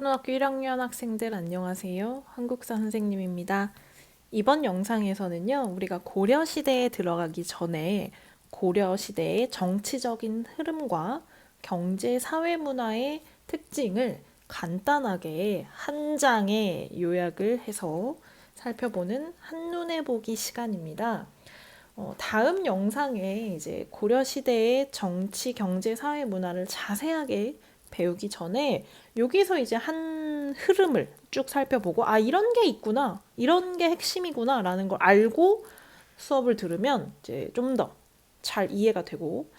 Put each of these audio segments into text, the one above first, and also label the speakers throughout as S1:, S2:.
S1: 초등학교 1학년 학생들 안녕하세요. 한국사 선생님입니다. 이번 영상에서는요, 우리가 고려시대에 들어가기 전에 고려시대의 정치적인 흐름과 경제, 사회, 문화의 특징을 간단하게 한 장에 요약을 해서 살펴보는 한눈에 보기 시간입니다. 다음 영상에 이제 고려시대의 정치, 경제, 사회, 문화를 자세하게 배우기 전에 여기서 이제 한 흐름을 쭉 살펴보고 이런 게 있구나. 이런 게 핵심이구나. 라는 걸 알고 수업을 들으면 이제 좀 더 잘 이해가 되고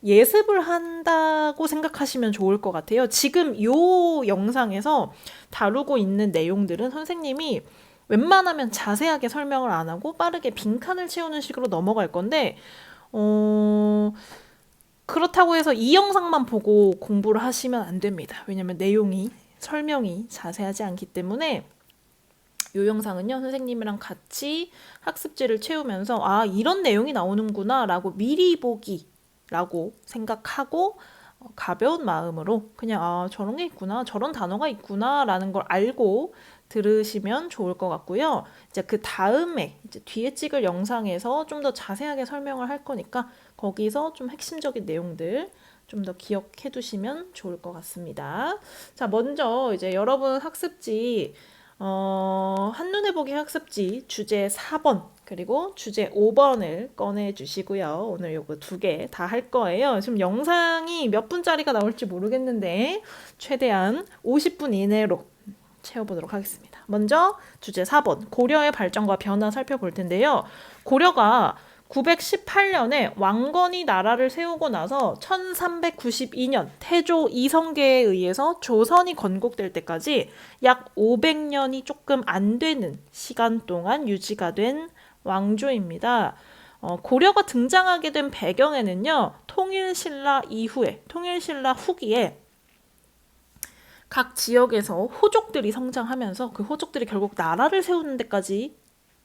S1: 예습을 한다고 생각하시면 좋을 것 같아요. 지금 이 영상에서 다루고 있는 내용들은 선생님이 웬만하면 자세하게 설명을 안 하고 빠르게 빈칸을 채우는 식으로 넘어갈 건데 그렇다고 해서 이 영상만 보고 공부를 하시면 안 됩니다. 왜냐면 내용이 설명이 자세하지 않기 때문에 이 영상은요, 선생님이랑 같이 학습지를 채우면서 이런 내용이 나오는구나 라고 미리 보기 라고 생각하고 가벼운 마음으로 그냥 저런 게 있구나, 저런 단어가 있구나 라는 걸 알고 들으시면 좋을 것 같고요. 이제 그 다음에 이제 뒤에 찍을 영상에서 좀 더 자세하게 설명을 할 거니까 거기서 좀 핵심적인 내용들 좀 더 기억해 두시면 좋을 것 같습니다. 자, 먼저 이제 여러분 학습지 한눈에 보기 학습지 주제 4번 그리고 주제 5번을 꺼내 주시고요. 오늘 요거 두 개 다 할 거예요. 지금 영상이 몇 분짜리가 나올지 모르겠는데 최대한 50분 이내로 채워보도록 하겠습니다. 먼저 주제 4번 고려의 발전과 변화 살펴볼 텐데요. 고려가 918년에 왕건이 나라를 세우고 나서 1392년 태조 이성계에 의해서 조선이 건국될 때까지 약 500년이 조금 안 되는 시간 동안 유지가 된 왕조입니다. 고려가 등장하게 된 배경에는요. 통일신라 이후에, 통일신라 후기에 각 지역에서 호족들이 성장하면서 그 호족들이 결국 나라를 세우는 데까지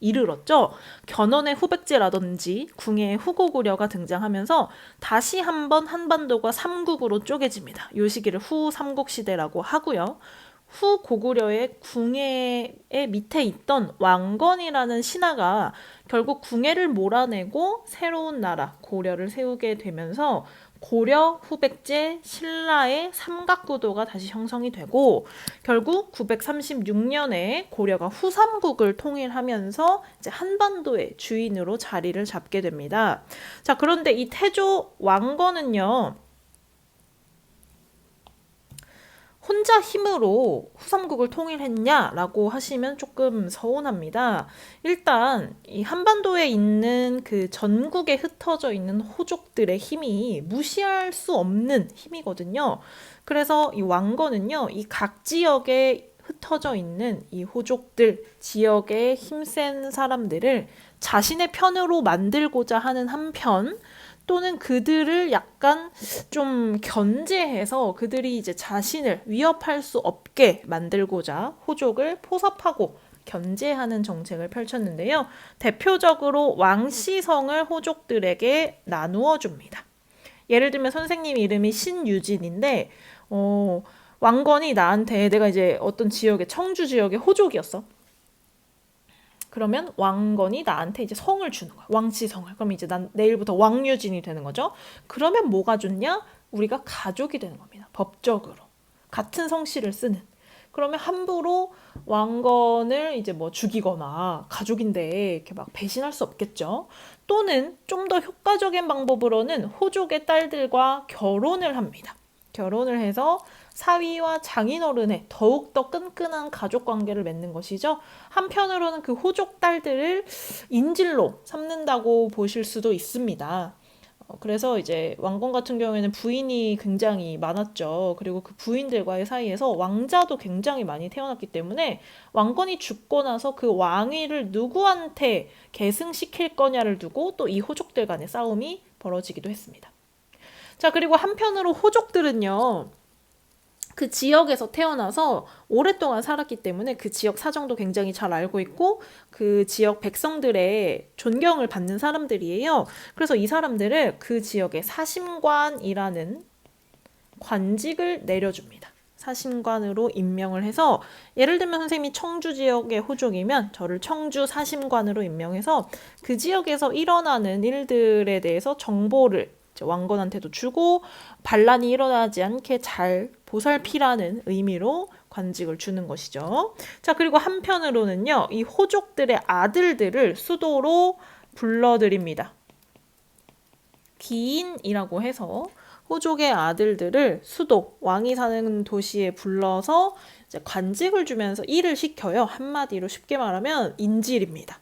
S1: 이르렀죠. 견훤의 후백제라든지 궁예의 후고구려가 등장하면서 다시 한번 한반도가 삼국으로 쪼개집니다. 이 시기를 후삼국시대라고 하고요. 후고구려의 궁예의 밑에 있던 왕건이라는 신하가 결국 궁예를 몰아내고 새로운 나라 고려를 세우게 되면서 고려, 후백제, 신라의 삼각구도가 다시 형성이 되고 결국 936년에 고려가 후삼국을 통일하면서 이제 한반도의 주인으로 자리를 잡게 됩니다. 자, 그런데 이 태조 왕건은요. 혼자 힘으로 후삼국을 통일했냐라고 하시면 조금 서운합니다. 일단 이 한반도에 있는 그 전국에 흩어져 있는 호족들의 힘이 무시할 수 없는 힘이거든요. 그래서 이 왕건은요, 이 각 지역에 흩어져 있는 이 호족들, 지역의 힘센 사람들을 자신의 편으로 만들고자 하는 한편, 또는 그들을 약간 좀 견제해서 그들이 이제 자신을 위협할 수 없게 만들고자 호족을 포섭하고 견제하는 정책을 펼쳤는데요. 대표적으로 왕시성을 호족들에게 나누어 줍니다. 예를 들면 선생님 이름이 신유진인데 왕건이 나한테 내가 이제 어떤 지역에 청주 지역의 호족이었어. 그러면 왕건이 나한테 이제 성을 주는 거야. 왕치성을. 그럼 이제 난 내일부터 왕유진이 되는 거죠. 그러면 뭐가 좋냐? 우리가 가족이 되는 겁니다. 법적으로. 같은 성씨를 쓰는. 그러면 함부로 왕건을 이제 뭐 죽이거나 가족인데 이렇게 막 배신할 수 없겠죠. 또는 좀 더 효과적인 방법으로는 호족의 딸들과 결혼을 합니다. 결혼을 해서 사위와 장인어른의 더욱더 끈끈한 가족관계를 맺는 것이죠. 한편으로는 그 호족 딸들을 인질로 삼는다고 보실 수도 있습니다. 그래서 이제 왕건 같은 경우에는 부인이 굉장히 많았죠. 그리고 그 부인들과의 사이에서 왕자도 굉장히 많이 태어났기 때문에 왕건이 죽고 나서 그 왕위를 누구한테 계승시킬 거냐를 두고 또 이 호족들 간의 싸움이 벌어지기도 했습니다. 자, 그리고 한편으로 호족들은요. 그 지역에서 태어나서 오랫동안 살았기 때문에 그 지역 사정도 굉장히 잘 알고 있고 그 지역 백성들의 존경을 받는 사람들이에요. 그래서 이 사람들을 그 지역의 사심관이라는 관직을 내려줍니다. 사심관으로 임명을 해서 예를 들면 선생님이 청주 지역의 호족이면 저를 청주 사심관으로 임명해서 그 지역에서 일어나는 일들에 대해서 정보를 왕건한테도 주고 반란이 일어나지 않게 잘 보살피라는 의미로 관직을 주는 것이죠. 자, 그리고 한편으로는요, 이 호족들의 아들들을 수도로 불러들입니다. 귀인이라고 해서 호족의 아들들을 수도, 왕이 사는 도시에 불러서 이제 관직을 주면서 일을 시켜요. 한마디로 쉽게 말하면 인질입니다.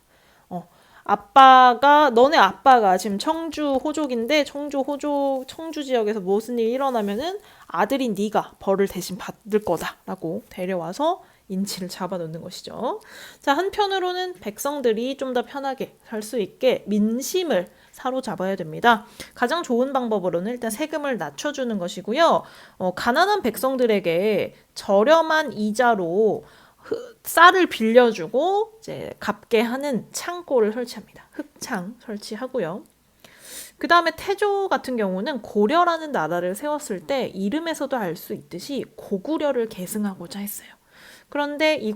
S1: 너네 아빠가 지금 청주 호족인데 청주 지역에서 무슨 일이 일어나면은 아들인 네가 벌을 대신 받을 거다라고 데려와서 인질을 잡아놓는 것이죠. 자, 한편으로는 백성들이 좀 더 편하게 살 수 있게 민심을 사로잡아야 됩니다. 가장 좋은 방법으로는 일단 세금을 낮춰주는 것이고요. 가난한 백성들에게 저렴한 이자로 쌀을 빌려주고 이제 갚게 하는 창고를 설치합니다. 흑창 설치하고요. 그 다음에 태조 같은 경우는 고려라는 나라를 세웠을 때 이름에서도 알 수 있듯이 고구려를 계승하고자 했어요. 그런데 이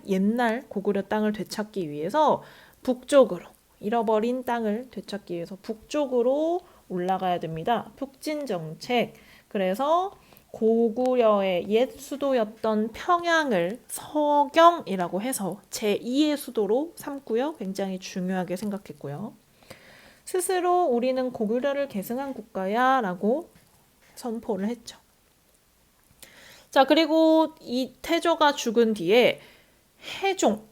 S1: 옛날 고구려 땅을 되찾기 위해서 북쪽으로, 잃어버린 땅을 되찾기 위해서 북쪽으로 올라가야 됩니다. 북진 정책. 그래서 고구려의 옛 수도였던 평양을 서경이라고 해서 제2의 수도로 삼고요. 굉장히 중요하게 생각했고요. 스스로 우리는 고구려를 계승한 국가야 라고 선포를 했죠. 자, 그리고 이 태조가 죽은 뒤에 해종,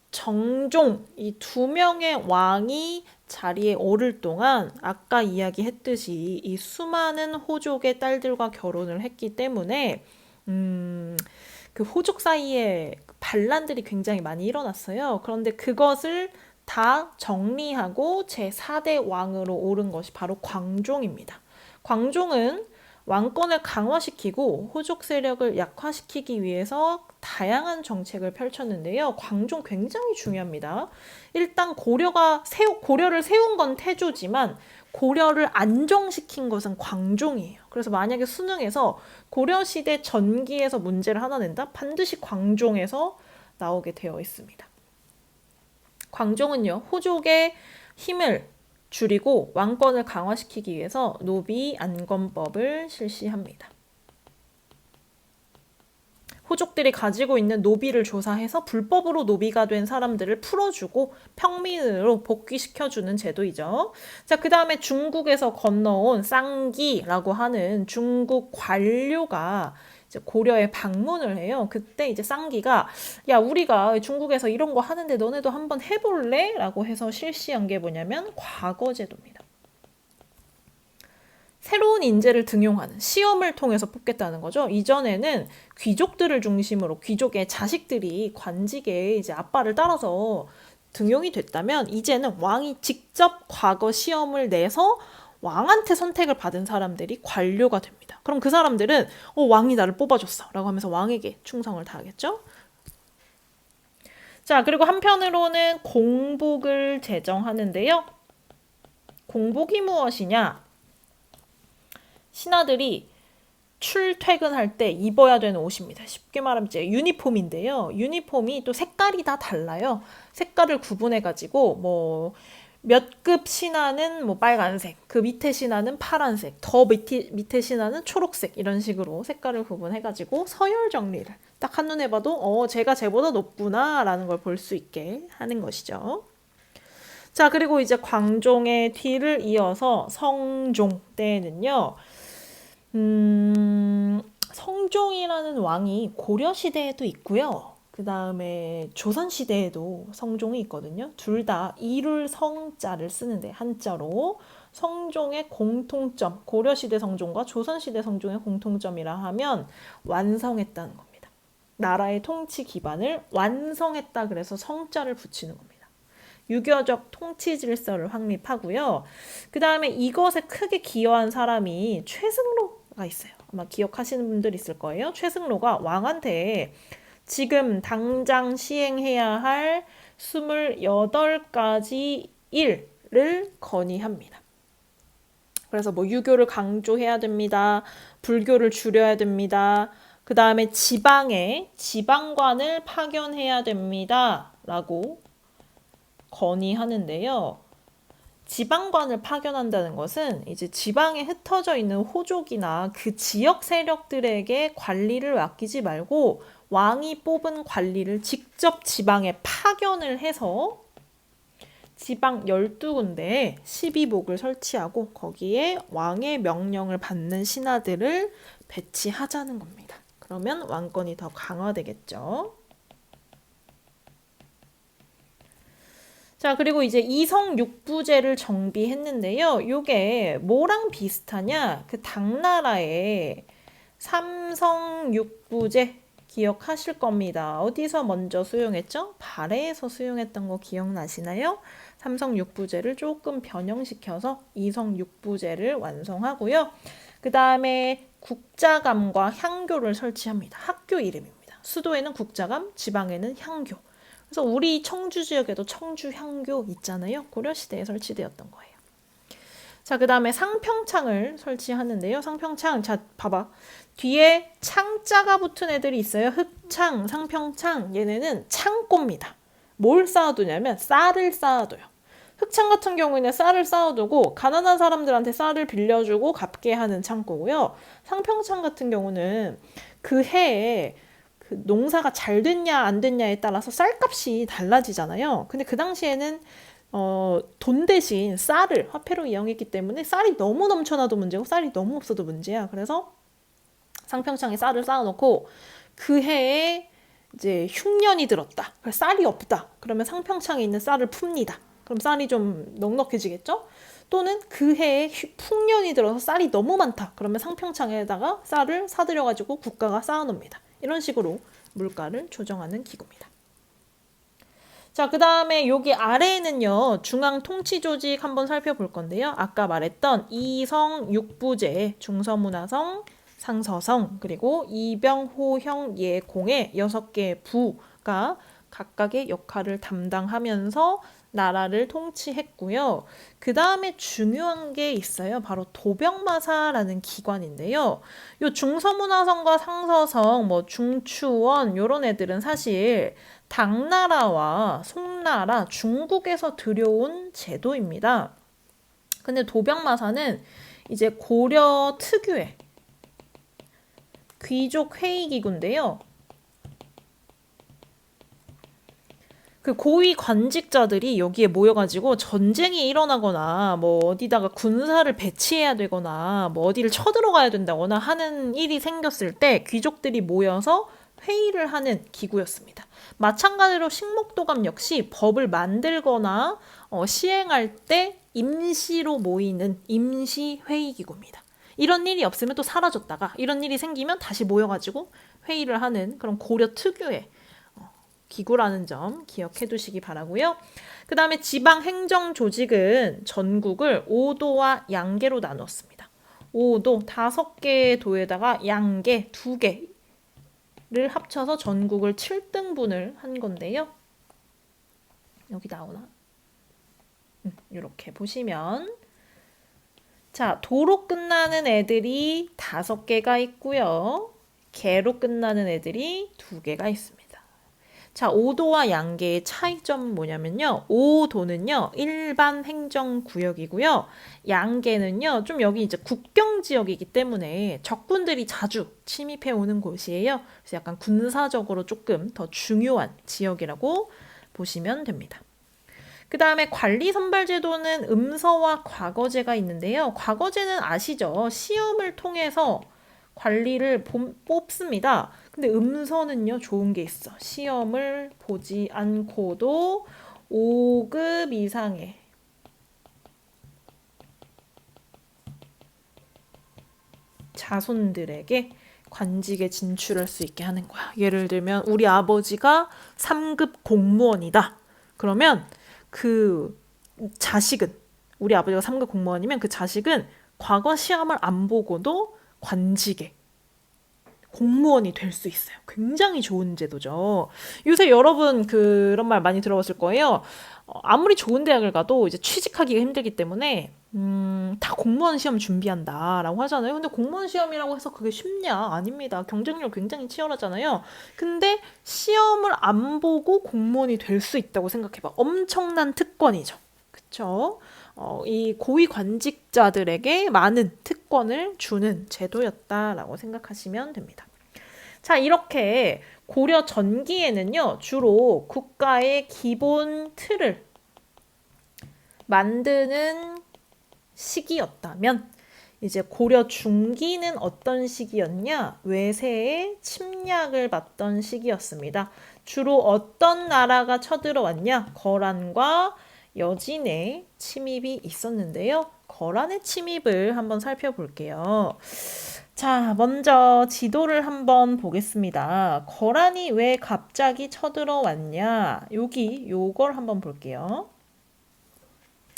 S1: 정종 이 두 명의 왕이 자리에 오를 동안 아까 이야기했듯이 이 수많은 호족의 딸들과 결혼을 했기 때문에 그 호족 사이에 반란들이 굉장히 많이 일어났어요. 그런데 그것을 다 정리하고 제4대 왕으로 오른 것이 바로 광종입니다. 광종은 왕권을 강화시키고 호족 세력을 약화시키기 위해서 다양한 정책을 펼쳤는데요. 광종 굉장히 중요합니다. 일단 고려를 세운 건 태조지만 고려를 안정시킨 것은 광종이에요. 그래서 만약에 수능에서 고려시대 전기에서 문제를 하나 낸다? 반드시 광종에서 나오게 되어 있습니다. 광종은요, 호족의 힘을 줄이고 왕권을 강화시키기 위해서 노비 안건법을 실시합니다. 호족들이 가지고 있는 노비를 조사해서 불법으로 노비가 된 사람들을 풀어주고 평민으로 복귀시켜주는 제도이죠. 자, 그 다음에 중국에서 건너온 쌍기라고 하는 중국 관료가 이제 고려에 방문을 해요. 그때 이제 쌍기가 야, 우리가 중국에서 이런 거 하는데 너네도 한번 해볼래? 라고 해서 실시한 게 뭐냐면 과거제도입니다. 새로운 인재를 등용하는 시험을 통해서 뽑겠다는 거죠. 이전에는 귀족들을 중심으로 귀족의 자식들이 관직에 이제 아빠를 따라서 등용이 됐다면 이제는 왕이 직접 과거 시험을 내서 왕한테 선택을 받은 사람들이 관료가 됩니다. 그럼 그 사람들은 왕이 나를 뽑아줬어 라고 하면서 왕에게 충성을 다하겠죠. 자, 그리고 한편으로는 공복을 제정하는데요. 공복이 무엇이냐? 신하들이 출퇴근할 때 입어야 되는 옷입니다. 쉽게 말하면 이제 유니폼인데요. 유니폼이 또 색깔이 다 달라요. 색깔을 구분해가지고 몇 급 신하는 빨간색, 그 밑에 신하는 파란색, 더 밑에 신하는 초록색 이런 식으로 색깔을 구분해가지고 서열 정리를 딱 한눈에 봐도 쟤가 쟤보다 높구나 라는 걸 볼 수 있게 하는 것이죠. 자, 그리고 이제 광종의 뒤를 이어서 성종 때에는요. 성종이라는 왕이 고려시대에도 있고요. 그 다음에 조선시대에도 성종이 있거든요. 둘 다 이룰 성자를 쓰는데 한자로 성종의 공통점, 고려시대 성종과 조선시대 성종의 공통점이라 하면 완성했다는 겁니다. 나라의 통치 기반을 완성했다 그래서 성자를 붙이는 겁니다. 유교적 통치 질서를 확립하고요. 그 다음에 이것에 크게 기여한 사람이 최승로가 있어요. 아마 기억하시는 분들 있을 거예요. 최승로가 왕한테 지금 당장 시행해야 할 28가지 일을 건의합니다. 그래서 유교를 강조해야 됩니다. 불교를 줄여야 됩니다. 그 다음에 지방에 지방관을 파견해야 됩니다. 라고 건의하는데요. 지방관을 파견한다는 것은 이제 지방에 흩어져 있는 호족이나 그 지역 세력들에게 관리를 맡기지 말고 왕이 뽑은 관리를 직접 지방에 파견을 해서 지방 12군데에 12복을 설치하고 거기에 왕의 명령을 받는 신하들을 배치하자는 겁니다. 그러면 왕권이 더 강화되겠죠. 자, 그리고 이제 이성육부제를 정비했는데요. 요게 뭐랑 비슷하냐? 그 당나라의 삼성육부제 기억하실 겁니다. 어디서 먼저 수용했죠? 발해에서 수용했던 거 기억나시나요? 삼성육부제를 조금 변형시켜서 이성육부제를 완성하고요. 그 다음에 국자감과 향교를 설치합니다. 학교 이름입니다. 수도에는 국자감, 지방에는 향교. 그래서 우리 청주 지역에도 청주향교 있잖아요. 고려시대에 설치되었던 거예요. 자, 그 다음에 상평창을 설치하는데요. 상평창, 자, 봐봐. 뒤에 창자가 붙은 애들이 있어요. 흑창, 상평창. 얘네는 창고입니다. 뭘 쌓아두냐면 쌀을 쌓아둬요. 흑창 같은 경우에는 쌀을 쌓아두고 가난한 사람들한테 쌀을 빌려주고 갚게 하는 창고고요. 상평창 같은 경우는 그 해에 그 농사가 잘 됐냐 안 됐냐에 따라서 쌀값이 달라지잖아요. 근데 그 당시에는 돈 대신 쌀을 화폐로 이용했기 때문에 쌀이 너무 넘쳐나도 문제고 쌀이 너무 없어도 문제야. 그래서 상평창에 쌀을 쌓아놓고 그 해에 이제 흉년이 들었다. 쌀이 없다. 그러면 상평창에 있는 쌀을 풉니다. 그럼 쌀이 좀 넉넉해지겠죠? 또는 그 해에 풍년이 들어서 쌀이 너무 많다. 그러면 상평창에다가 쌀을 사들여가지고 국가가 쌓아놓습니다. 이런 식으로 물가를 조정하는 기구입니다. 자, 그 다음에 여기 아래에는요, 중앙통치조직 한번 살펴볼 건데요. 아까 말했던 이성육부제, 중서문화성, 상서성, 그리고 이병, 호형, 예공의 6개의 부가 각각의 역할을 담당하면서 나라를 통치했고요. 그 다음에 중요한 게 있어요. 바로 도병마사라는 기관인데요. 요 중서문화성과 상서성, 뭐 중추원 요런 애들은 사실 당나라와 송나라, 중국에서 들여온 제도입니다. 근데 도병마사는 이제 고려 특유의 귀족 회의기구인데요. 그 고위 관직자들이 여기에 모여가지고 전쟁이 일어나거나 뭐 어디다가 군사를 배치해야 되거나 뭐 어디를 쳐들어가야 된다거나 하는 일이 생겼을 때 귀족들이 모여서 회의를 하는 기구였습니다. 마찬가지로 식목도감 역시 법을 만들거나 시행할 때 임시로 모이는 임시회의기구입니다. 이런 일이 없으면 또 사라졌다가 이런 일이 생기면 다시 모여가지고 회의를 하는 그런 고려 특유의 기구라는 점 기억해 두시기 바라고요. 그 다음에 지방행정 조직은 전국을 5도와 양계로 나눴습니다. 5도 5개의 도에다가 양계 2개를 합쳐서 전국을 7등분을 한 건데요. 여기 나오나? 이렇게 보시면 자, 도로 끝나는 애들이 5개가 있고요. 개로 끝나는 애들이 2개가 있습니다. 자, 5도와 양계의 차이점은 뭐냐면요. 5도는요, 일반 행정구역이고요. 양계는요, 좀 여기 이제 국경지역이기 때문에 적군들이 자주 침입해 오는 곳이에요. 그래서 약간 군사적으로 조금 더 중요한 지역이라고 보시면 됩니다. 그 다음에 관리 선발 제도는 음서와 과거제가 있는데요. 과거제는 아시죠? 시험을 통해서 관리를 뽑습니다. 근데 음서는요, 좋은 게 있어. 시험을 보지 않고도 5급 이상의 자손들에게 관직에 진출할 수 있게 하는 거야. 예를 들면 우리 아버지가 3급 공무원이다. 그러면 그 자식은 우리 아버지가 3급 공무원이면 그 자식은 과거 시험을 안 보고도 관직에 공무원이 될 수 있어요. 굉장히 좋은 제도죠. 요새 여러분 그런 말 많이 들어봤을 거예요. 아무리 좋은 대학을 가도 이제 취직하기가 힘들기 때문에 다 공무원 시험 준비한다라고 하잖아요. 근데 공무원 시험이라고 해서 그게 쉽냐? 아닙니다. 경쟁률 굉장히 치열하잖아요. 근데 시험을 안 보고 공무원이 될 수 있다고 생각해봐. 엄청난 특권이죠. 그쵸? 이 고위 관직자들에게 많은 특권을 주는 제도였다라고 생각하시면 됩니다. 자, 이렇게 고려 전기에는요, 주로 국가의 기본 틀을 만드는 시기였다면, 이제 고려 중기는 어떤 시기였냐? 외세의 침략을 받던 시기였습니다. 주로 어떤 나라가 쳐들어왔냐? 거란과 여진의 침입이 있었는데요. 거란의 침입을 한번 살펴볼게요. 자, 먼저 지도를 한번 보겠습니다. 거란이 왜 갑자기 쳐들어왔냐? 요걸 한번 볼게요.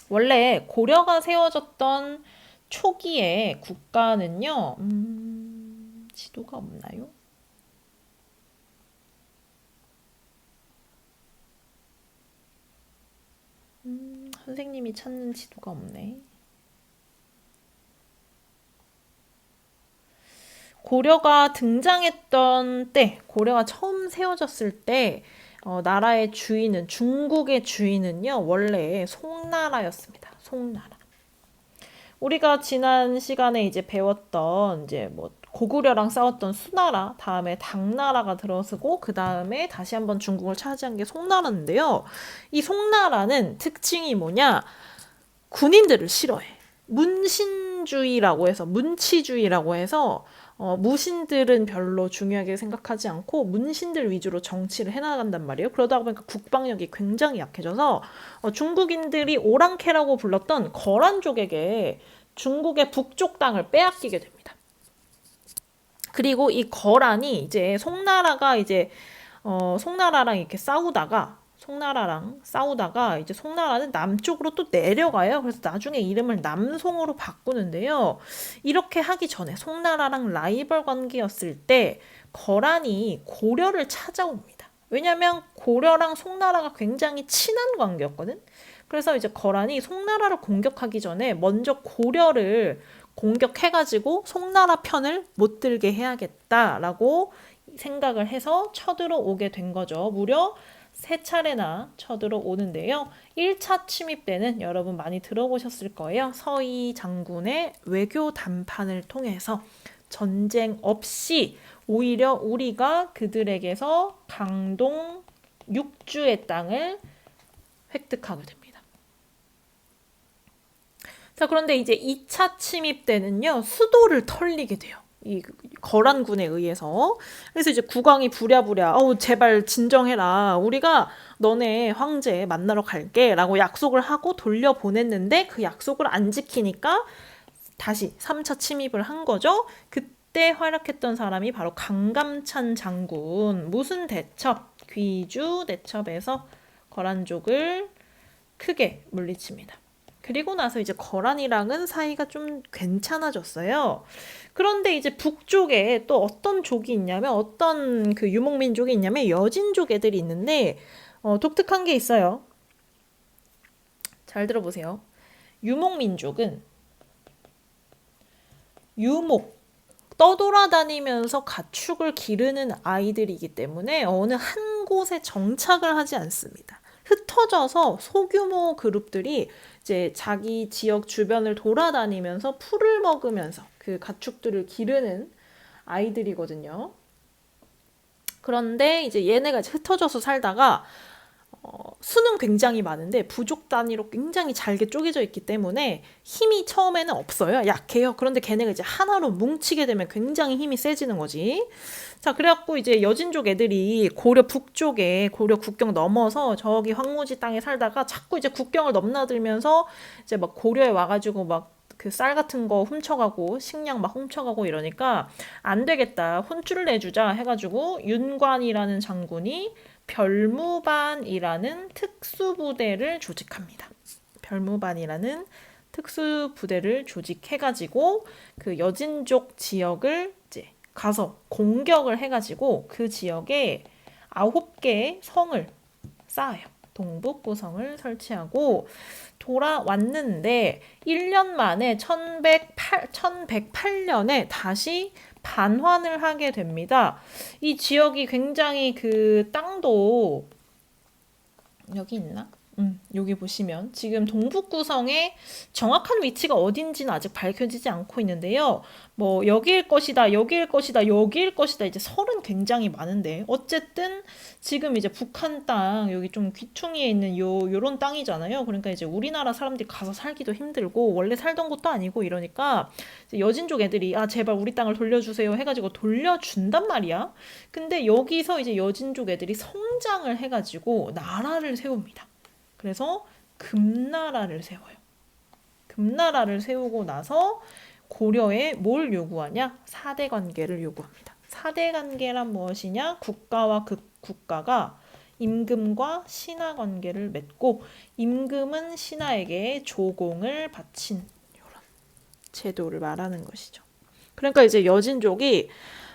S1: 원래 고려가 세워졌던 초기에 국가는요, 지도가 없나요? 선생님이 찾는 지도가 없네. 고려가 등장했던 때, 고려가 처음 세워졌을 때, 나라의 주인은, 중국의 주인은요, 원래 송나라였습니다. 송나라. 우리가 지난 시간에 이제 배웠던, 이제 뭐, 고구려랑 싸웠던 수나라, 다음에 당나라가 들어서고, 그 다음에 다시 한번 중국을 차지한 게 송나라인데요. 이 송나라는 특징이 뭐냐? 군인들을 싫어해. 문신주의라고 해서, 문치주의라고 해서, 무신들은 별로 중요하게 생각하지 않고 문신들 위주로 정치를 해나간단 말이에요. 그러다 보니까 국방력이 굉장히 약해져서 중국인들이 오랑캐라고 불렀던 거란족에게 중국의 북쪽 땅을 빼앗기게 됩니다. 그리고 이 거란이 이제 송나라가 이제 송나라랑 이렇게 싸우다가 이제 송나라는 남쪽으로 또 내려가요. 그래서 나중에 이름을 남송으로 바꾸는데요. 이렇게 하기 전에 송나라랑 라이벌 관계였을 때 거란이 고려를 찾아옵니다. 왜냐면 고려랑 송나라가 굉장히 친한 관계였거든. 그래서 이제 거란이 송나라를 공격하기 전에 먼저 고려를 공격해가지고 송나라 편을 못 들게 해야겠다라고 생각을 해서 쳐들어오게 된 거죠. 무려 3차례나 쳐들어오는데요. 1차 침입 때는 여러분 많이 들어보셨을 거예요. 서희 장군의 외교 담판을 통해서 전쟁 없이 오히려 우리가 그들에게서 강동 6주의 땅을 획득하게 됩니다. 자, 그런데 이제 2차 침입 때는요, 수도를 털리게 돼요. 이 거란군에 의해서. 그래서 이제 국왕이 부랴부랴 제발 진정해라. 우리가 너네 황제 만나러 갈게 라고 약속을 하고 돌려보냈는데 그 약속을 안 지키니까 다시 3차 침입을 한 거죠. 그때 활약했던 사람이 바로 강감찬 장군. 무슨 대첩? 귀주 대첩에서 거란족을 크게 물리칩니다. 그리고 나서 이제 거란이랑은 사이가 좀 괜찮아졌어요. 그런데 이제 북쪽에 또 어떤 족이 있냐면 어떤 그 유목민족이 있냐면 여진족 애들이 있는데 독특한 게 있어요. 잘 들어보세요. 유목민족은 떠돌아다니면서 가축을 기르는 아이들이기 때문에 어느 한 곳에 정착을 하지 않습니다. 흩어져서 소규모 그룹들이 이제 자기 지역 주변을 돌아다니면서 풀을 먹으면서 그 가축들을 기르는 아이들이거든요. 그런데 이제 얘네가 흩어져서 살다가 수는 굉장히 많은데 부족 단위로 굉장히 잘게 쪼개져 있기 때문에 힘이 처음에는 없어요. 약해요. 그런데 걔네가 이제 하나로 뭉치게 되면 굉장히 힘이 세지는 거지. 자, 그래갖고 이제 여진족 애들이 고려 북쪽에 고려 국경 넘어서 저기 황무지 땅에 살다가 자꾸 이제 국경을 넘나들면서 이제 막 고려에 와가지고 막 그 쌀 같은 거 훔쳐가고 식량 막 훔쳐가고 이러니까 안 되겠다. 혼쭐을 내주자 해가지고 윤관이라는 장군이 별무반이라는 특수부대를 조직합니다. 별무반이라는 특수부대를 조직해가지고 그 여진족 지역을 이제 가서 공격을 해가지고 그 지역에 9개의 성을 쌓아요. 동북구성을 설치하고 돌아왔는데 1년 만에 1108년에 다시 반환을 하게 됩니다. 이 지역이 굉장히 그 땅도 여기 있나? 여기 보시면 지금 동북구성의 정확한 위치가 어딘지는 아직 밝혀지지 않고 있는데요. 뭐 여기일 것이다, 여기일 것이다, 여기일 것이다 이제 설은 굉장히 많은데 어쨌든 지금 이제 북한 땅 여기 좀 귀퉁이에 있는 요런 땅이잖아요. 그러니까 이제 우리나라 사람들이 가서 살기도 힘들고 원래 살던 곳도 아니고 이러니까 이제 여진족 애들이 아 제발 우리 땅을 돌려주세요 해가지고 돌려준단 말이야. 근데 여기서 이제 여진족 애들이 성장을 해가지고 나라를 세웁니다. 그래서 금나라를 세워요. 금나라를 세우고 나서 고려에 뭘 요구하냐? 사대 관계를 요구합니다. 사대 관계란 무엇이냐? 국가와 국가가 임금과 신하 관계를 맺고 임금은 신하에게 조공을 바친 이런 제도를 말하는 것이죠. 그러니까 이제 여진족이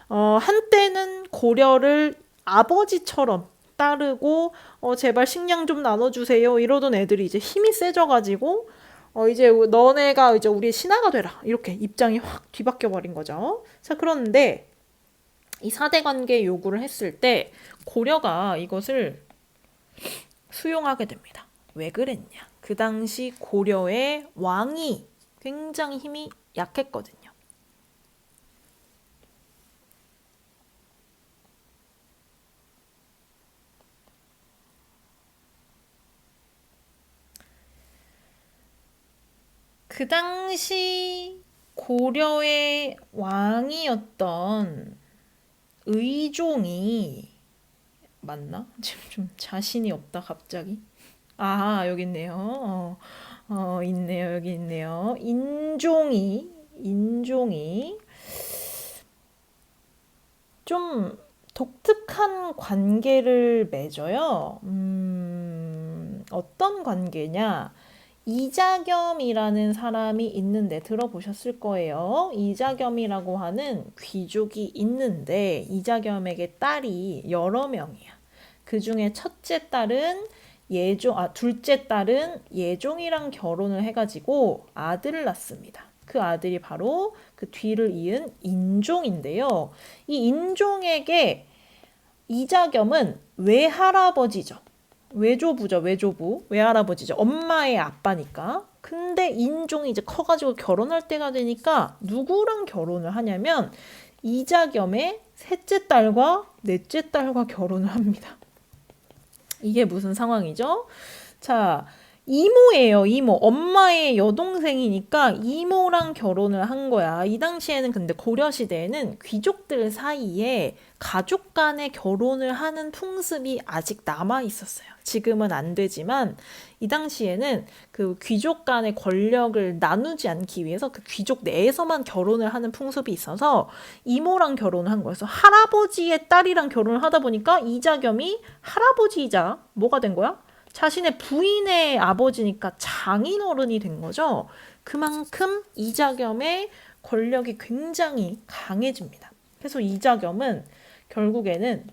S1: 한때는 고려를 아버지처럼 따르고 제발 식량 좀 나눠주세요 이러던 애들이 이제 힘이 세져가지고 이제 너네가 이제 우리의 신하가 되라 이렇게 입장이 확 뒤바뀌어 버린 거죠. 자 그런데 이 사대 관계 요구를 했을 때 고려가 이것을 수용하게 됩니다. 왜 그랬냐? 그 당시 고려의 왕이 굉장히 힘이 약했거든요. 그 당시 고려의 왕이었던 의종이 맞나? 지금 좀 자신이 없다 갑자기. 아 여기 있네요. 있네요 여기 있네요. 인종이 좀 독특한 관계를 맺어요. 어떤 관계냐? 이자겸이라는 사람이 있는데 들어보셨을 거예요. 이자겸이라고 하는 귀족이 있는데 이자겸에게 딸이 여러 명이야. 그 중에 둘째 딸은 예종이랑 결혼을 해가지고 아들을 낳습니다. 그 아들이 바로 그 뒤를 이은 인종인데요. 이 인종에게 이자겸은 외할아버지죠. 외조부, 외할아버지죠. 엄마의 아빠니까. 근데 인종이 이제 커가지고 결혼할 때가 되니까 누구랑 결혼을 하냐면 이자겸의 셋째 딸과 넷째 딸과 결혼을 합니다. 이게 무슨 상황이죠? 자, 이모예요, 이모. 엄마의 여동생이니까 이모랑 결혼을 한 거야. 이 당시에는 근데 고려시대에는 귀족들 사이에 가족 간의 결혼을 하는 풍습이 아직 남아 있었어요. 지금은 안 되지만 이 당시에는 그 귀족 간의 권력을 나누지 않기 위해서 그 귀족 내에서만 결혼을 하는 풍습이 있어서 이모랑 결혼을 한 거예요. 그래서 할아버지의 딸이랑 결혼을 하다 보니까 이자겸이 할아버지이자 뭐가 된 거야? 자신의 부인의 아버지니까 장인어른이 된 거죠. 그만큼 이자겸의 권력이 굉장히 강해집니다. 그래서 이자겸은 결국에는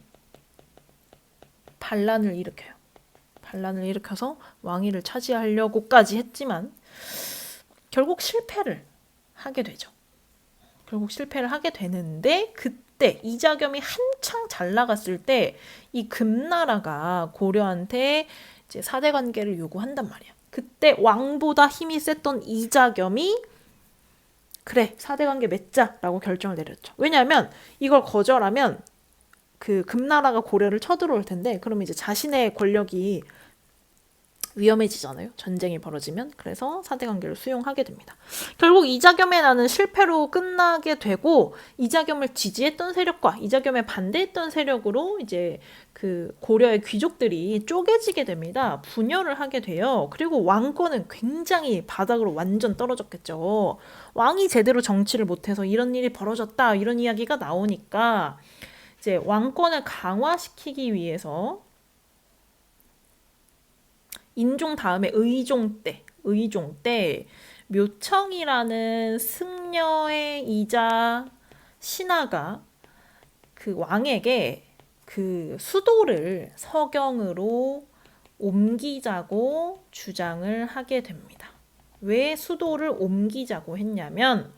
S1: 반란을 일으켜요. 반란을 일으켜서 왕위를 차지하려고까지 했지만 결국 실패를 하게 되죠. 결국 실패를 하게 되는데 그때 이자겸이 한창 잘 나갔을 때 이 금나라가 고려한테 이제 사대 관계를 요구한단 말이야. 그때 왕보다 힘이 셌던 이자겸이 그래 사대 관계 맺자라고 결정을 내렸죠. 왜냐하면 이걸 거절하면 그 금나라가 고려를 쳐들어올 텐데 그러면 이제 자신의 권력이 위험해지잖아요. 전쟁이 벌어지면. 그래서 사대 관계를 수용하게 됩니다. 결국 이자겸의 난은 실패로 끝나게 되고 이자겸을 지지했던 세력과 이자겸에 반대했던 세력으로 이제 그 고려의 귀족들이 쪼개지게 됩니다. 분열을 하게 돼요. 그리고 왕권은 굉장히 바닥으로 완전 떨어졌겠죠. 왕이 제대로 정치를 못해서 이런 일이 벌어졌다 이런 이야기가 나오니까 이제 왕권을 강화시키기 위해서 인종 다음에 의종 때 묘청이라는 승려이자 신하가 그 왕에게 그 수도를 서경으로 옮기자고 주장을 하게 됩니다. 왜 수도를 옮기자고 했냐면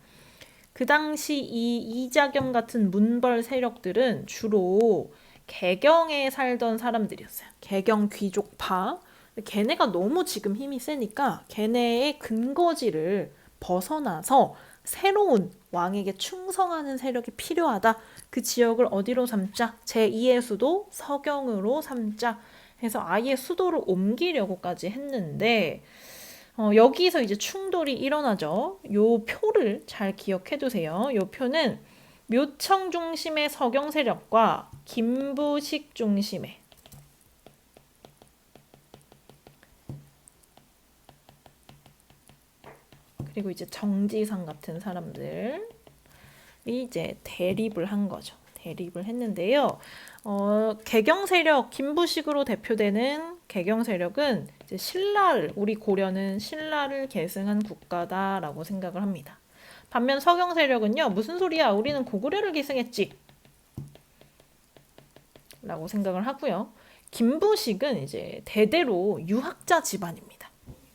S1: 그 당시 이 이자겸 같은 문벌 세력들은 주로 개경에 살던 사람들이었어요. 개경 귀족파. 걔네가 너무 지금 힘이 세니까 걔네의 근거지를 벗어나서 새로운 왕에게 충성하는 세력이 필요하다. 그 지역을 어디로 삼자? 제2의 수도 서경으로 삼자. 해서 아예 수도를 옮기려고까지 했는데 여기서 이제 충돌이 일어나죠. 요 표를 잘 기억해 두세요. 요 표는 묘청 중심의 서경 세력과 김부식 중심의 그리고 이제 정지상 같은 사람들이 이제 대립을 한 거죠. 대립을 했는데요. 개경 세력, 김부식으로 대표되는 개경 세력은 이제 신라를, 우리 고려는 신라를 계승한 국가다라고 생각을 합니다. 반면 서경 세력은요, 무슨 소리야? 우리는 고구려를 계승했지. 라고 생각을 하고요. 김부식은 이제 대대로 유학자 집안입니다.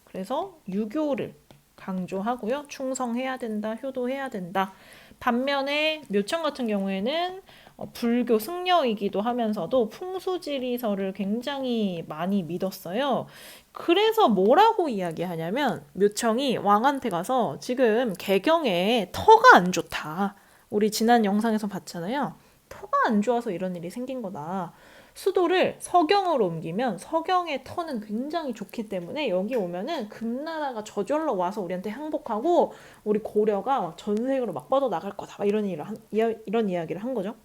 S1: 그래서 유교를 강조하고요. 충성해야 된다, 효도해야 된다. 반면에 묘청 같은 경우에는 불교 승려이기도 하면서도 풍수지리설을 굉장히 많이 믿었어요. 그래서 뭐라고 이야기하냐면 묘청이 왕한테 가서 지금 개경에 터가 안 좋다. 우리 지난 영상에서 봤잖아요. 터가 안 좋아서 이런 일이 생긴 거다. 수도를 서경으로 옮기면 서경의 터는 굉장히 좋기 때문에 여기 오면은 금나라가 저절로 와서 우리한테 항복하고 우리 고려가 전색으로 막 뻗어나갈 거다. 막 이런 이야기를 한 거죠.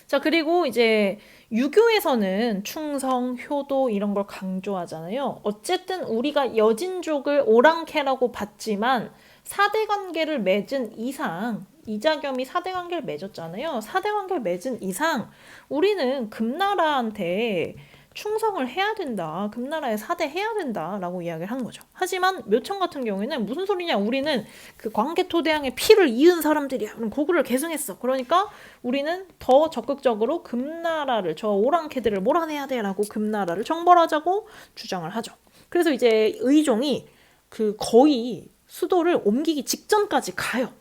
S1: 자, 그리고 이제 유교에서는 충성, 효도 이런 걸 강조하잖아요. 어쨌든 우리가 여진족을 오랑캐라고 봤지만 사대 관계를 맺은 이상 이자겸이 사대 관계를 맺었잖아요. 사대 관계를 맺은 이상 우리는 금나라한테 충성을 해야 된다. 금나라에 사대해야 된다라고 이야기를 한 거죠. 하지만 묘청 같은 경우에는 무슨 소리냐? 우리는 그 광개토대왕의 피를 이은 사람들이야. 고구려를 계승했어. 그러니까 우리는 더 적극적으로 금나라를 저 오랑캐들을 몰아내야 돼라고 금나라를 정벌하자고 주장을 하죠. 그래서 이제 의종이 그 거의 수도를 옮기기 직전까지 가요.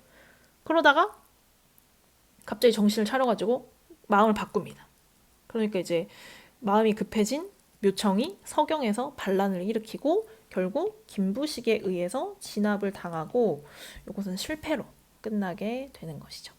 S1: 그러다가 갑자기 정신을 차려가지고 마음을 바꿉니다. 그러니까 이제 마음이 급해진 묘청이 서경에서 반란을 일으키고 결국 김부식에 의해서 진압을 당하고 이것은 실패로 끝나게 되는 것이죠.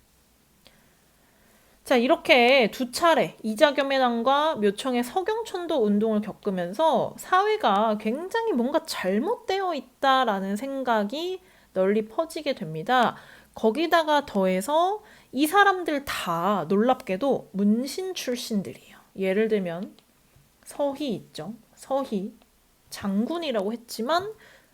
S1: 자, 이렇게 두 차례 이자겸의 난과 묘청의 서경천도 운동을 겪으면서 사회가 굉장히 뭔가 잘못되어 있다라는 생각이 널리 퍼지게 됩니다. 거기다가 더해서 이 사람들 다 놀랍게도 문신 출신들이에요. 예를 들면 서희 있죠. 서희 장군이라고 했지만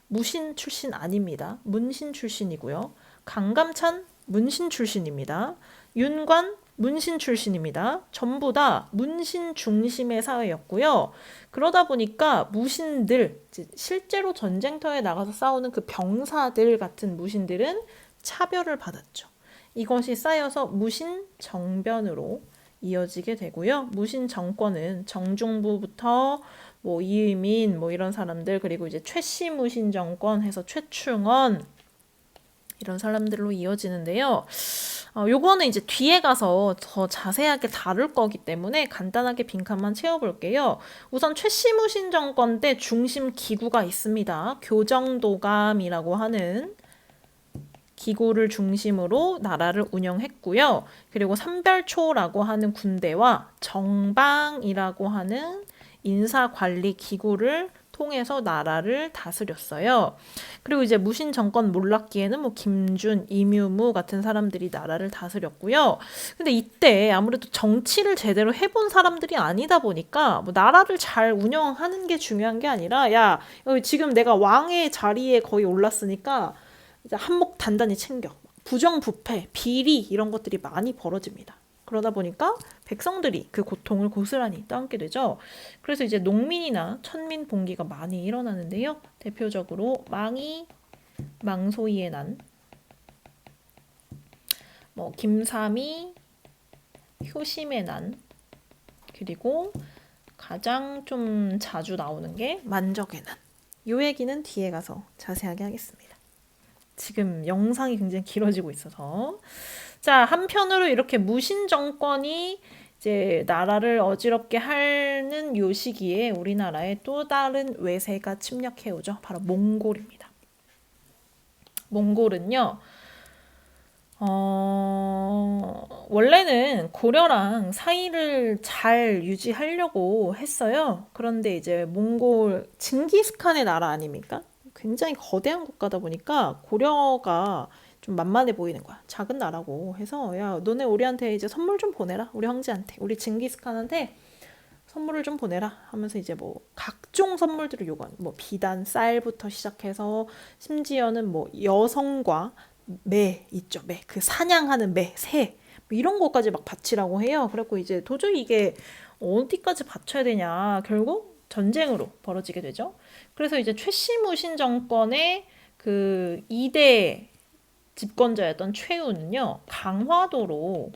S1: 무신 출신 아닙니다. 문신 출신이고요. 강감찬 문신 출신입니다. 윤관 문신 출신입니다. 전부 다 문신 중심의 사회였고요. 그러다 보니까 무신들, 실제로 전쟁터에 나가서 싸우는 그 병사들 같은 무신들은 차별을 받았죠. 이것이 쌓여서 무신 정변으로 이어지게 되고요. 무신 정권은 정중부부터 뭐 이의민 뭐 이런 사람들 그리고 이제 최씨 무신 정권 해서 최충원 이런 사람들로 이어지는데요. 요거는 이제 뒤에 가서 더 자세하게 다룰 거기 때문에 간단하게 빈칸만 채워볼게요. 우선 최씨무신 정권 때 중심 기구가 있습니다. 교정도감이라고 하는 기구를 중심으로 나라를 운영했고요. 그리고 삼별초라고 하는 군대와 정방이라고 하는 인사관리 기구를 통해서 나라를 다스렸어요. 그리고 이제 무신 정권 몰락기에는 뭐 김준, 이뮤무 같은 사람들이 나라를 다스렸고요. 근데 이때 아무래도 정치를 제대로 해본 사람들이 아니다 보니까 뭐 나라를 잘 운영하는 게 중요한 게 아니라 야, 지금 내가 왕의 자리에 거의 올랐으니까 이제 한몫 단단히 챙겨. 부정부패, 비리 이런 것들이 많이 벌어집니다. 그러다 보니까 백성들이 그 고통을 고스란히 떠안게 되죠. 그래서 이제 농민이나 천민 봉기가 많이 일어나는데요. 대표적으로 망이, 망소이의 난, 뭐 김삼이, 효심의 난, 그리고 가장 좀 자주 나오는 게 만적의 난. 이 얘기는 뒤에 가서 자세하게 하겠습니다. 지금 영상이 굉장히 길어지고 있어서. 자, 한편으로 이렇게 무신 정권이 이제 나라를 어지럽게 하는 요 시기에 우리나라에 또 다른 외세가 침략해 오죠. 바로 몽골입니다. 몽골은요, 원래는 고려랑 사이를 잘 유지하려고 했어요. 그런데 이제 몽골, 징기스칸의 나라 아닙니까? 굉장히 거대한 국가다 보니까 고려가 좀 만만해 보이는 거야. 작은 나라고 해서 야, 너네 우리한테 이제 선물 좀 보내라. 우리 황제한테, 우리 징기스칸한테 선물을 좀 보내라 하면서 이제 뭐 각종 선물들을 요구하는 뭐 비단 쌀부터 시작해서 심지어는 뭐 여성과 매 있죠. 매. 그 사냥하는 매, 새. 뭐 이런 것까지 막 바치라고 해요. 그래갖고 이제 도저히 이게 어디까지 바쳐야 되냐. 결국 전쟁으로 벌어지게 되죠. 그래서 이제 최씨무신 정권의 그 2대 집권자였던 최우는요. 강화도로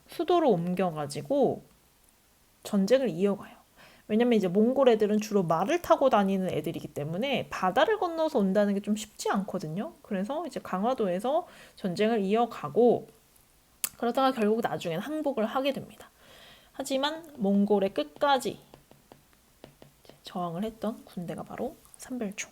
S1: 수도로 옮겨가지고 전쟁을 이어가요. 왜냐면 이제 몽골 애들은 주로 말을 타고 다니는 애들이기 때문에 바다를 건너서 온다는 게 좀 쉽지 않거든요. 그래서 이제 강화도에서 전쟁을 이어가고 그러다가 결국 나중엔 항복을 하게 됩니다. 하지만 몽골의 끝까지 저항을 했던 군대가 바로 삼별총.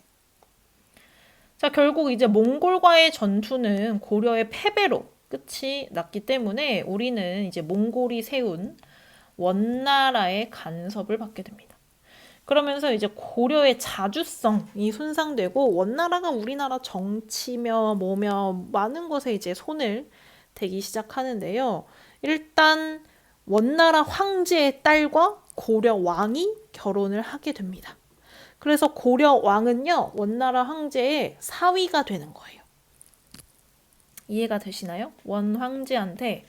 S1: 자, 결국 이제 몽골과의 전투는 고려의 패배로 끝이 났기 때문에 우리는 이제 몽골이 세운 원나라의 간섭을 받게 됩니다. 그러면서 이제 고려의 자주성이 손상되고 원나라가 우리나라 정치며 뭐며 많은 것에 이제 손을 대기 시작하는데요. 일단 원나라 황제의 딸과 고려 왕이 결혼을 하게 됩니다. 그래서 고려 왕은요, 원나라 황제의 사위가 되는 거예요. 이해가 되시나요? 원 황제한테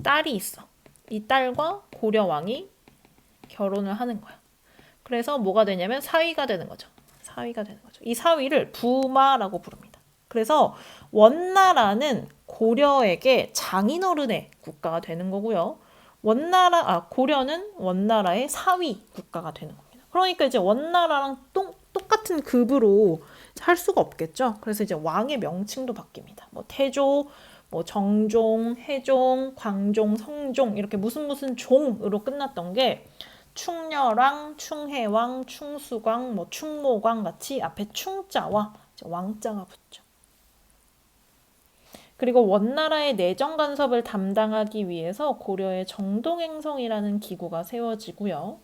S1: 딸이 있어. 이 딸과 고려 왕이 결혼을 하는 거야. 그래서 뭐가 되냐면 사위가 되는 거죠. 사위가 되는 거죠. 이 사위를 부마라고 부릅니다. 그래서 원나라는 고려에게 장인어른의 국가가 되는 거고요. 고려는 원나라의 사위 국가가 되는 겁니다. 그러니까 이제 원나라랑 똑같은 급으로 할 수가 없겠죠. 그래서 이제 왕의 명칭도 바뀝니다. 뭐 태조, 뭐 정종, 해종, 광종, 성종 이렇게 무슨 종으로 끝났던 게 충렬왕, 충해왕, 충수광, 뭐 충모광 같이 앞에 충자와 왕자가 붙죠. 그리고 원나라의 내정 간섭을 담당하기 위해서 고려의 정동행성이라는 기구가 세워지고요.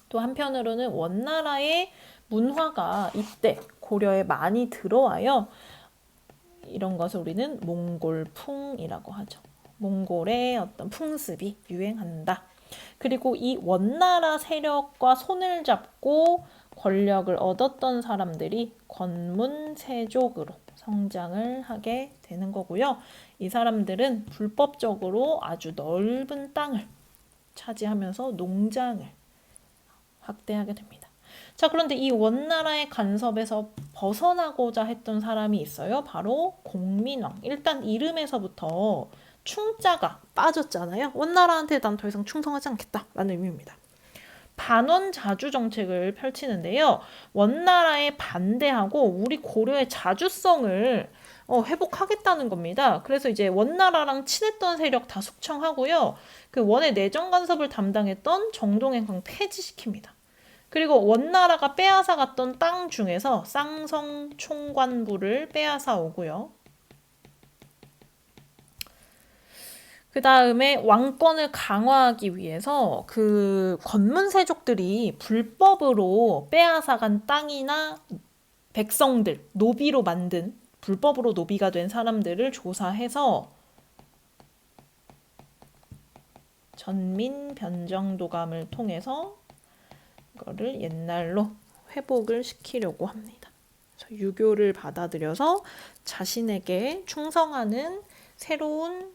S1: 또 한편으로는 원나라의 문화가 이때 고려에 많이 들어와요. 이런 것을 우리는 몽골풍이라고 하죠. 몽골의 어떤 풍습이 유행한다. 그리고 이 원나라 세력과 손을 잡고 권력을 얻었던 사람들이 권문세족으로 성장을 하게 되는 거고요. 이 사람들은 불법적으로 아주 넓은 땅을 차지하면서 농장을 확대하게 됩니다. 자, 그런데 이 원나라의 간섭에서 벗어나고자 했던 사람이 있어요. 바로 공민왕. 일단 이름에서부터 충자가 빠졌잖아요. 원나라한테 난 더 이상 충성하지 않겠다라는 의미입니다. 반원자주 정책을 펼치는데요. 원나라에 반대하고 우리 고려의 자주성을 회복하겠다는 겁니다. 그래서 이제 원나라랑 친했던 세력 다 숙청하고요. 그 원의 내정 간섭을 담당했던 정동행성 폐지시킵니다. 그리고 원나라가 빼앗아 갔던 땅 중에서 쌍성 총관부를 빼앗아 오고요. 그 다음에 왕권을 강화하기 위해서 그 권문세족들이 불법으로 빼앗아간 땅이나 백성들, 노비로 만든 불법으로 노비가 된 사람들을 조사해서 전민 변정도감을 통해서 이거를 옛날로 회복을 시키려고 합니다. 그래서 유교를 받아들여서 자신에게 충성하는 새로운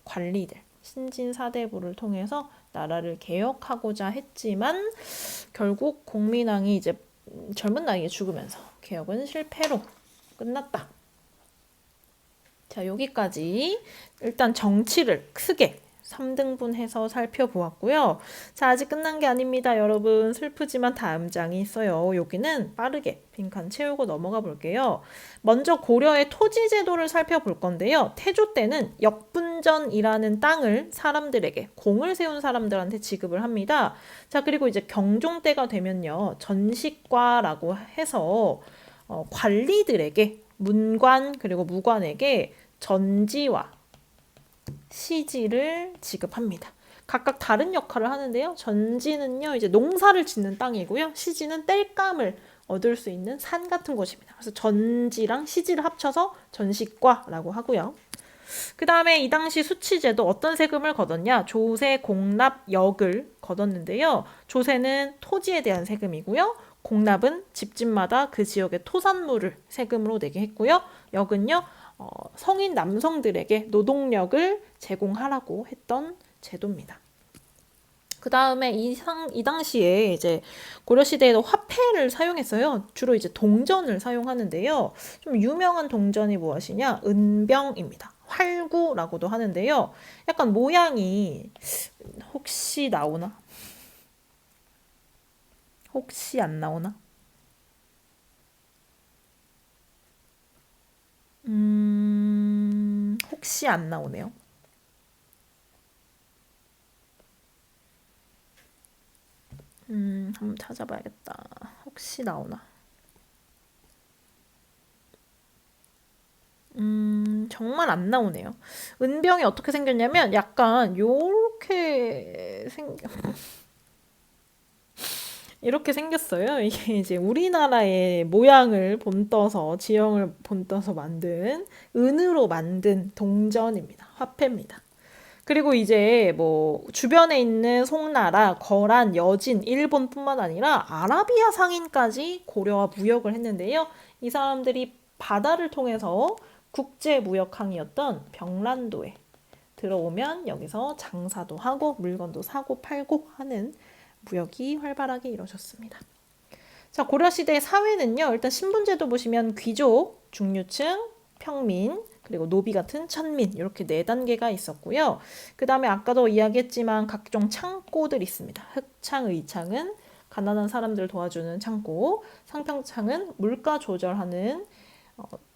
S1: 관리들, 신진사대부를 통해서 나라를 개혁하고자 했지만 결국 공민왕이 이제 젊은 나이에 죽으면서 개혁은 실패로 끝났다. 자, 여기까지 일단 정치를 크게 3등분해서 살펴보았고요. 자, 아직 끝난 게 아닙니다. 여러분 슬프지만 다음 장이 있어요. 여기는 빠르게 빈칸 채우고 넘어가 볼게요. 먼저 고려의 토지 제도를 살펴볼 건데요. 태조 때는 역분전이라는 땅을 사람들에게 공을 세운 사람들한테 지급을 합니다. 자, 그리고 이제 경종 때가 되면요. 전식과라고 해서 관리들에게 문관 그리고 무관에게 전지와 시지를 지급합니다. 각각 다른 역할을 하는데요. 전지는요, 이제 농사를 짓는 땅이고요. 시지는 땔감을 얻을 수 있는 산 같은 곳입니다. 그래서 전지랑 시지를 합쳐서 전식과라고 하고요. 그 다음에 이 당시 수치제도 어떤 세금을 걷었냐? 조세, 공납, 역을 걷었는데요. 조세는 토지에 대한 세금이고요. 공납은 집집마다 그 지역의 토산물을 세금으로 내게 했고요. 역은요, 성인 남성들에게 노동력을 제공하라고 했던 제도입니다. 그 다음에 이 당시에 이제 고려시대에도 화폐를 사용했어요. 주로 이제 동전을 사용하는데요. 좀 유명한 동전이 무엇이냐? 은병입니다. 활구라고도 하는데요. 약간 모양이 혹시 나오나? 혹시 안 나오나? 혹시 안 나오네요. 한번 찾아봐야겠다. 혹시 나오나? 정말 안 나오네요. 은병이 어떻게 생겼냐면 약간 요렇게 이렇게 생겼어요. 이게 이제 우리나라의 모양을 본떠서 지형을 본떠서 만든 은으로 만든 동전입니다. 화폐입니다. 그리고 이제 뭐 주변에 있는 송나라, 거란, 여진, 일본뿐만 아니라 아라비아 상인까지 고려와 무역을 했는데요. 이 사람들이 바다를 통해서 국제무역항이었던 병란도에 들어오면 여기서 장사도 하고 물건도 사고 팔고 하는 무역이 활발하게 이루어졌습니다. 자, 고려시대의 사회는요. 일단 신분제도 보시면 귀족, 중류층, 평민, 그리고 노비 같은 천민 이렇게 4단계가 있었고요. 그 다음에 아까도 이야기했지만 각종 창고들 있습니다. 흑창, 의창은 가난한 사람들 도와주는 창고, 상평창은 물가 조절하는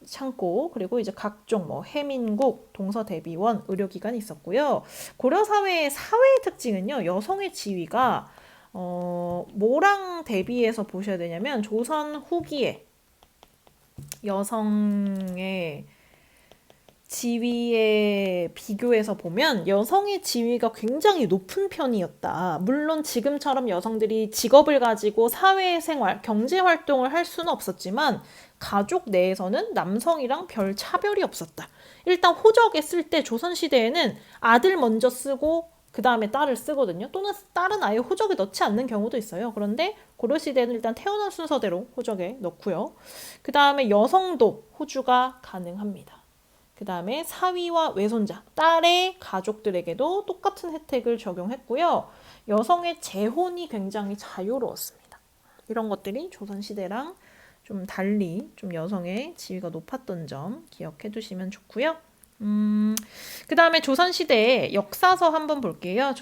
S1: 창고, 그리고 이제 각종 뭐 해민국, 동서대비원, 의료기관이 있었고요. 고려 사회의 사회의 특징은요. 여성의 지위가 뭐랑 대비해서 보셔야 되냐면 조선 후기에 여성의 지위에 비교해서 보면 여성의 지위가 굉장히 높은 편이었다. 물론 지금처럼 여성들이 직업을 가지고 사회생활, 경제활동을 할 수는 없었지만 가족 내에서는 남성이랑 별 차별이 없었다. 일단 호적에 쓸 때 조선시대에는 아들 먼저 쓰고 그 다음에 딸을 쓰거든요. 또는 딸은 아예 호적에 넣지 않는 경우도 있어요. 그런데 고려시대는 일단 태어난 순서대로 호적에 넣고요. 그 다음에 여성도 호주가 가능합니다. 그 다음에 사위와 외손자, 딸의 가족들에게도 똑같은 혜택을 적용했고요. 여성의 재혼이 굉장히 자유로웠습니다. 이런 것들이 조선시대랑 좀 달리 좀 여성의 지위가 높았던 점 기억해 두시면 좋고요. 그 다음에 조선시대의 역사서 한번 볼게요.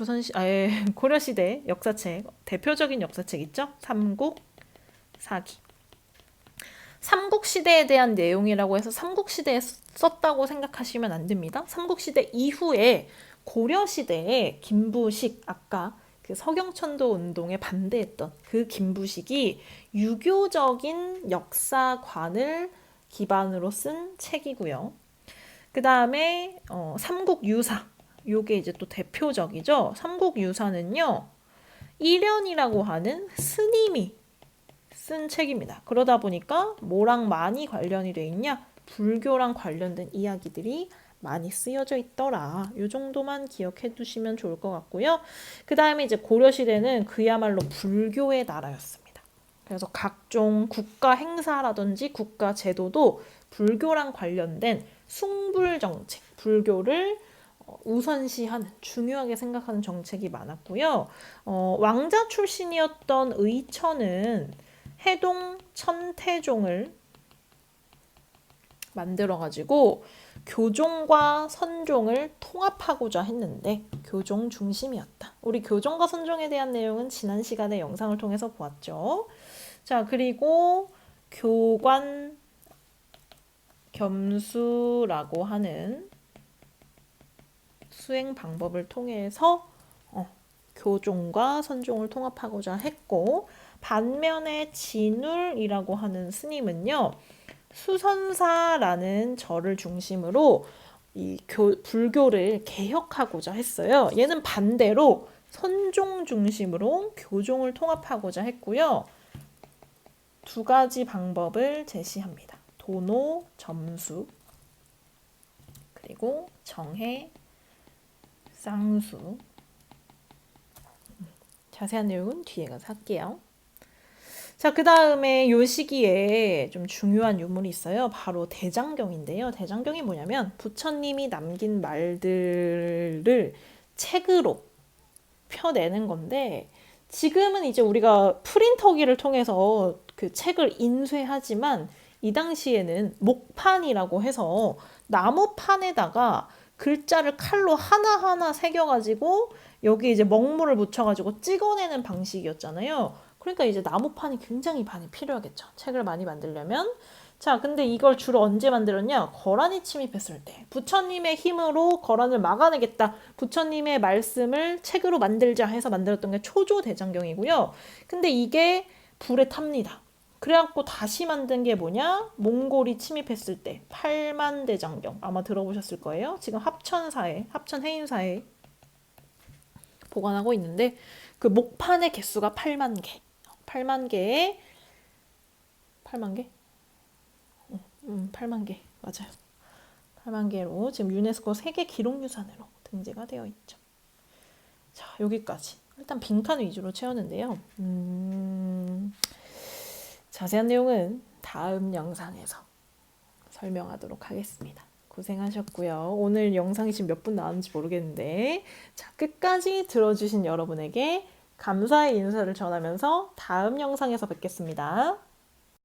S1: 고려시대 역사책, 대표적인 역사책 있죠? 삼국사기. 삼국시대에 대한 내용이라고 해서 삼국시대에 썼다고 생각하시면 안 됩니다. 삼국시대 이후에 고려시대에 김부식, 아까 그 서경천도 운동에 반대했던 그 김부식이 유교적인 역사관을 기반으로 쓴 책이고요. 그 다음에 삼국유사, 요게 이제 또 대표적이죠. 삼국유사는요, 일련이라고 하는 스님이 쓴 책입니다. 그러다 보니까 뭐랑 많이 관련이 돼 있냐? 불교랑 관련된 이야기들이 많이 쓰여져 있더라. 이 정도만 기억해 두시면 좋을 것 같고요. 그 다음에 이제 고려시대는 그야말로 불교의 나라였습니다. 그래서 각종 국가 행사라든지 국가 제도도 불교랑 관련된 숭불 정책, 불교를 우선시하는 중요하게 생각하는 정책이 많았고요. 왕자 출신이었던 의천은 해동 천태종을 만들어가지고 교종과 선종을 통합하고자 했는데 교종 중심이었다. 우리 교종과 선종에 대한 내용은 지난 시간에 영상을 통해서 보았죠. 자, 그리고 교관 겸수라고 하는 수행 방법을 통해서 교종과 선종을 통합하고자 했고, 반면에 진울이라고 하는 스님은요, 수선사라는 절을 중심으로 이 불교를 개혁하고자 했어요. 얘는 반대로 선종 중심으로 교종을 통합하고자 했고요. 두 가지 방법을 제시합니다. 도노, 점수, 그리고 정해, 쌍수. 자세한 내용은 뒤에 가서 할게요. 자, 그 다음에 요 시기에 좀 중요한 유물이 있어요. 바로 대장경인데요. 대장경이 뭐냐면 부처님이 남긴 말들을 책으로 펴내는 건데, 지금은 이제 우리가 프린터기를 통해서 그 책을 인쇄하지만 이 당시에는 목판이라고 해서 나무판에다가 글자를 칼로 하나하나 새겨가지고 여기 이제 먹물을 묻혀가지고 찍어내는 방식이었잖아요. 그러니까 이제 나무판이 굉장히 많이 필요하겠죠. 책을 많이 만들려면. 자, 근데 이걸 주로 언제 만들었냐? 거란이 침입했을 때. 부처님의 힘으로 거란을 막아내겠다. 부처님의 말씀을 책으로 만들자 해서 만들었던 게 초조대장경이고요. 근데 이게 불에 탑니다. 그래갖고 다시 만든 게 뭐냐? 몽골이 침입했을 때 8만대장경. 아마 들어보셨을 거예요. 지금 합천해인사에 보관하고 있는데 그 목판의 개수가 8만 개. 8만 개에 8만 개? 8만 개. 맞아요. 8만 개로 지금 유네스코 세계 기록유산으로 등재가 되어 있죠. 자, 여기까지. 일단 빈칸 위주로 채웠는데요. 자세한 내용은 다음 영상에서 설명하도록 하겠습니다. 고생하셨고요. 오늘 영상이 지금 몇 분 나왔는지 모르겠는데, 자, 끝까지 들어주신 여러분에게 감사의 인사를 전하면서 다음 영상에서 뵙겠습니다.